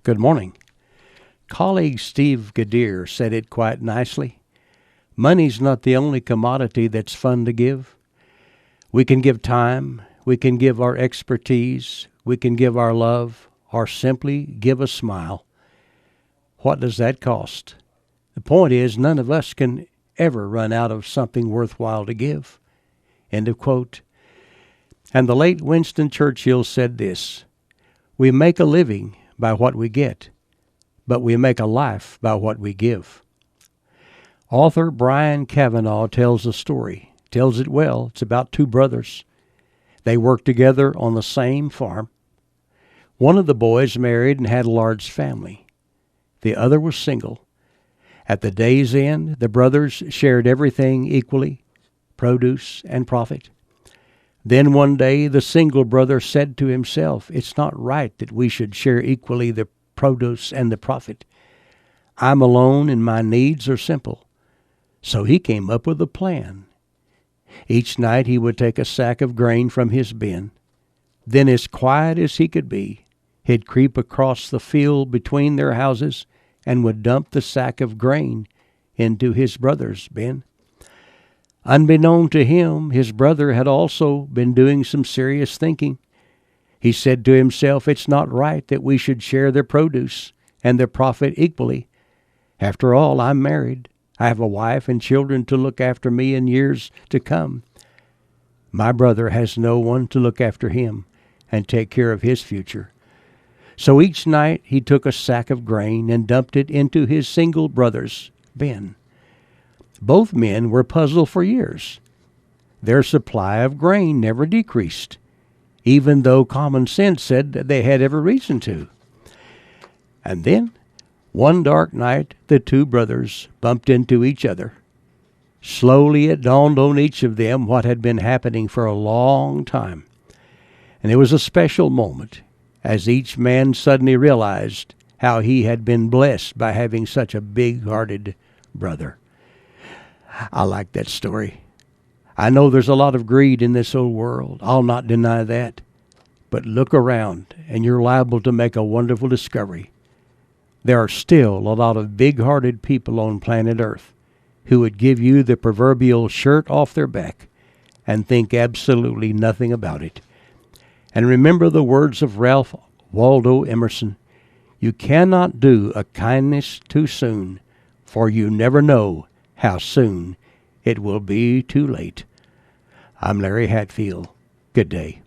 Good morning. Colleague Steve Gadeer said it quite nicely. Money's not the only commodity that's fun to give. We can give time, we can give our expertise, we can give our love, or simply give a smile. What does that cost? The point is, none of us can ever run out of something worthwhile to give. End of quote. And the late Winston Churchill said this: we make a living by what we get, but we make a life by what we give. Author Brian Cavanaugh tells a story, tells it well. It's about two brothers. They worked together on the same farm. One of the boys married and had a large family. The other was single. At the day's end, the brothers shared everything equally, produce and profit. Then one day the single brother said to himself, "It's not right that we should share equally the produce and the profit. I'm alone and my needs are simple." So he came up with a plan. Each night he would take a sack of grain from his bin. Then, as quiet as he could be, he'd creep across the field between their houses and would dump the sack of grain into his brother's bin. Unbeknown to him, his brother had also been doing some serious thinking. He said to himself, "It's not right that we should share the produce and the profit equally. After all, I'm married. I have a wife and children to look after me in years to come. My brother has no one to look after him and take care of his future." So each night he took a sack of grain and dumped it into his single brother's bin. Both men were puzzled for years. Their supply of grain never decreased, even though common sense said that they had every reason to. And then, one dark night, the two brothers bumped into each other. Slowly it dawned on each of them what had been happening for a long time. And it was a special moment, as each man suddenly realized how he had been blessed by having such a big-hearted brother. I like that story. I know there's a lot of greed in this old world. I'll not deny that. But look around, and you're liable to make a wonderful discovery. There are still a lot of big-hearted people on planet Earth who would give you the proverbial shirt off their back and think absolutely nothing about it. And remember the words of Ralph Waldo Emerson: "You cannot do a kindness too soon, for you never know how soon it will be too late." I'm Larry Hatfield. Good day.